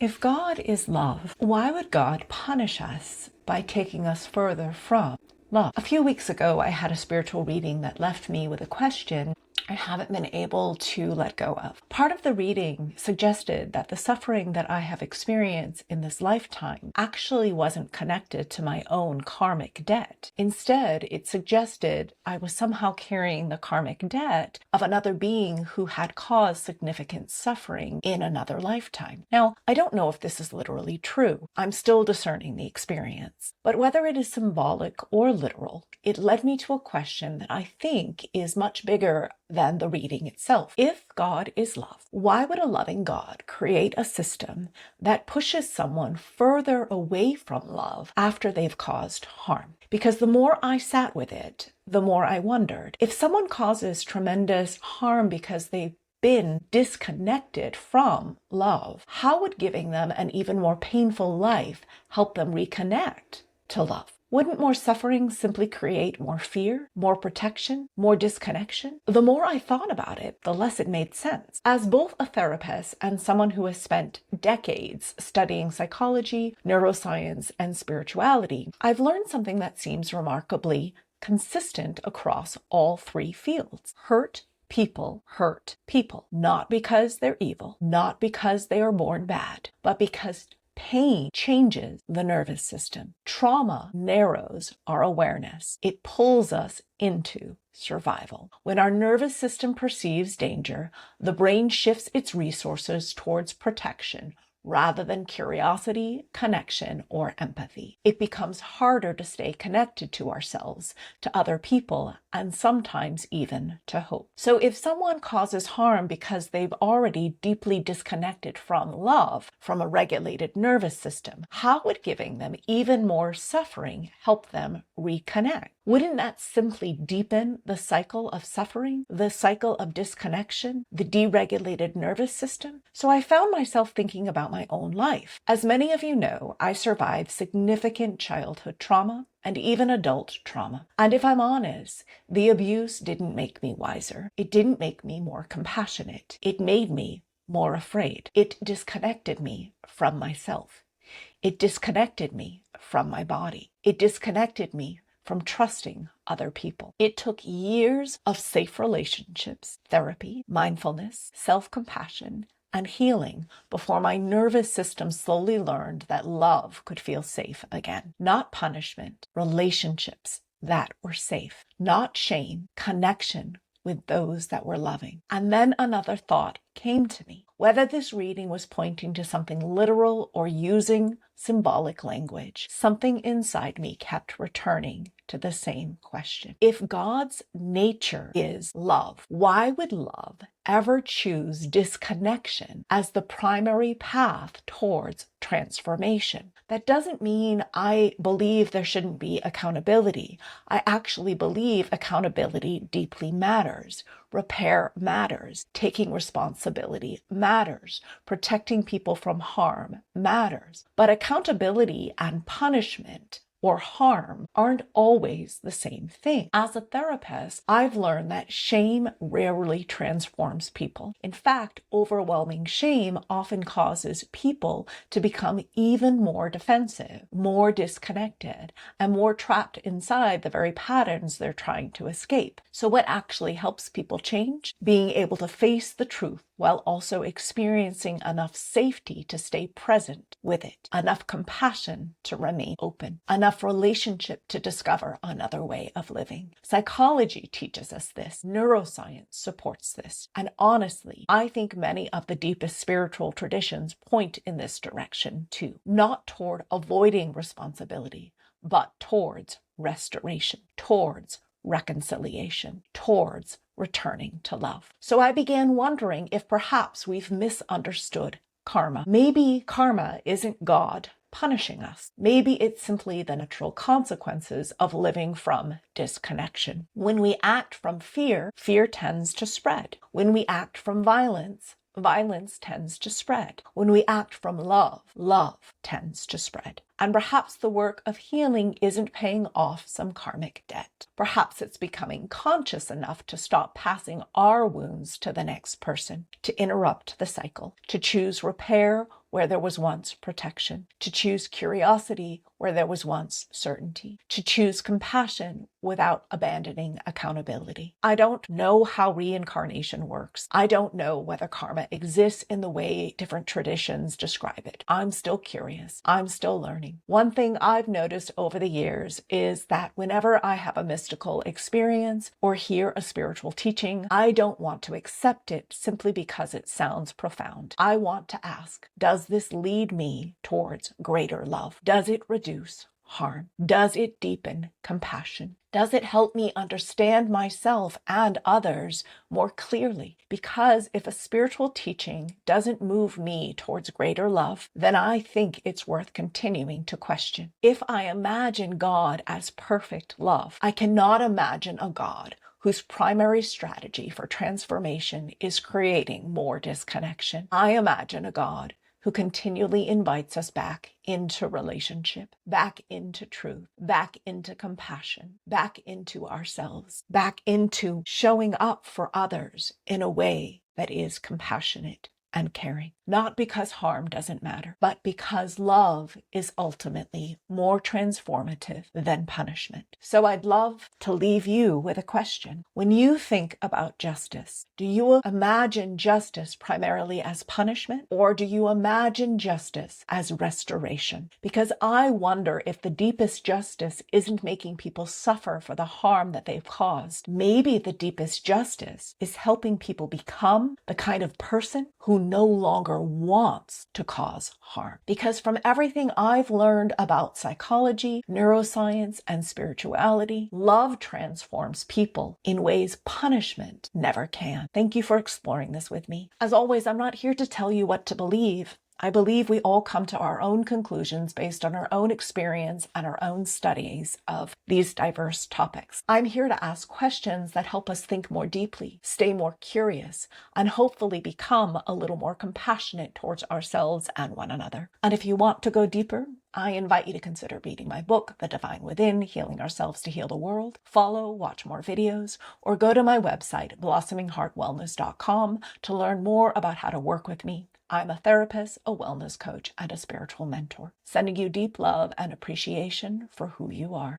If God is love, why would God punish us by taking us further from love? A few weeks ago, I had a spiritual reading that left me with a question I haven't been able to let go of. Part of the reading suggested that the suffering that I have experienced in this lifetime actually wasn't connected to my own karmic debt. Instead, it suggested I was somehow carrying the karmic debt of another being who had caused significant suffering in another lifetime. Now, I don't know if this is literally true. I'm still discerning the experience. But whether it is symbolic or literal, it led me to a question that I think is much bigger than the reading itself. If God is love, why would a loving God create a system that pushes someone further away from love after they've caused harm? Because the more I sat with it, the more I wondered, if someone causes tremendous harm because they've been disconnected from love, how would giving them an even more painful life help them reconnect to love? Wouldn't more suffering simply create more fear, more protection, more disconnection? The more I thought about it, the less it made sense. As both a therapist and someone who has spent decades studying psychology, neuroscience, and spirituality, I've learned something that seems remarkably consistent across all three fields. Hurt people hurt people, not because they're evil, not because they are born bad, but because pain changes the nervous system. Trauma narrows our awareness. It pulls us into survival. When our nervous system perceives danger, the brain shifts its resources towards protection rather than curiosity, connection, or empathy. It becomes harder to stay connected to ourselves, to other people, and sometimes even to hope. So if someone causes harm because they've already deeply disconnected from love, from a regulated nervous system, how would giving them even more suffering help them reconnect? Wouldn't that simply deepen the cycle of suffering, the cycle of disconnection, the deregulated nervous system? So I found myself thinking about my own life. As many of you know, I survived significant childhood trauma and even adult trauma. And if I'm honest, the abuse didn't make me wiser. It didn't make me more compassionate. It made me more afraid. It disconnected me from myself. It disconnected me from my body. It disconnected me from trusting other people. It took years of safe relationships, therapy, mindfulness, self-compassion, and healing before my nervous system slowly learned that love could feel safe again. Not punishment, relationships that were safe. Not shame, connection with those that were loving. And then another thought came to me. Whether this reading was pointing to something literal or using symbolic language, something inside me kept returning to the same question. If God's nature is love, why would love ever choose disconnection as the primary path towards transformation? That doesn't mean I believe there shouldn't be accountability. I actually believe accountability deeply matters. Repair matters. Taking responsibility matters. Protecting people from harm matters. But accountability and punishment or harm aren't always the same thing. As a therapist, I've learned that shame rarely transforms people. In fact, overwhelming shame often causes people to become even more defensive, more disconnected, and more trapped inside the very patterns they're trying to escape. So what actually helps people change? Being able to face the truth while also experiencing enough safety to stay present with it, enough compassion to remain open, enough relationship to discover another way of living. Psychology teaches us this. Neuroscience supports this. And honestly, I think many of the deepest spiritual traditions point in this direction too, not toward avoiding responsibility, but towards restoration, towards reconciliation, towards returning to love. So I began wondering if perhaps we've misunderstood karma. Maybe karma isn't God punishing us. Maybe it's simply the natural consequences of living from disconnection. When we act from fear, fear tends to spread. When we act from violence, violence tends to spread. When we act from love, love tends to spread. And perhaps the work of healing isn't paying off some karmic debt. Perhaps it's becoming conscious enough to stop passing our wounds to the next person, to interrupt the cycle, to choose repair where there was once protection, to choose curiosity where there was once certainty, to choose compassion without abandoning accountability. I don't know how reincarnation works. I don't know whether karma exists in the way different traditions describe it. I'm still curious. I'm still learning. One thing I've noticed over the years is that whenever I have a mystical experience or hear a spiritual teaching, I don't want to accept it simply because it sounds profound. I want to ask, does this lead me towards greater love? Does it reduce harm? Does it deepen compassion? Does it help me understand myself and others more clearly? Because if a spiritual teaching doesn't move me towards greater love, then I think it's worth continuing to question. If I imagine God as perfect love, I cannot imagine a God whose primary strategy for transformation is creating more disconnection. I imagine a God who continually invites us back into relationship, back into truth, back into compassion, back into ourselves, back into showing up for others in a way that is compassionate and caring. Not because harm doesn't matter, but because love is ultimately more transformative than punishment. So I'd love to leave you with a question. When you think about justice, do you imagine justice primarily as punishment, or do you imagine justice as restoration? Because I wonder if the deepest justice isn't making people suffer for the harm that they've caused. Maybe the deepest justice is helping people become the kind of person who no longer wants to cause harm. Because from everything I've learned about psychology, neuroscience, and spirituality, love transforms people in ways punishment never can. Thank you for exploring this with me. As always, I'm not here to tell you what to believe. I believe we all come to our own conclusions based on our own experience and our own studies of these diverse topics. I'm here to ask questions that help us think more deeply, stay more curious, and hopefully become a little more compassionate towards ourselves and one another. And if you want to go deeper, I invite you to consider reading my book, The Divine Within, Healing Ourselves to Heal the World. Follow, watch more videos, or go to my website, blossomingheartwellness.com, to learn more about how to work with me. I'm a therapist, a wellness coach, and a spiritual mentor, sending you deep love and appreciation for who you are.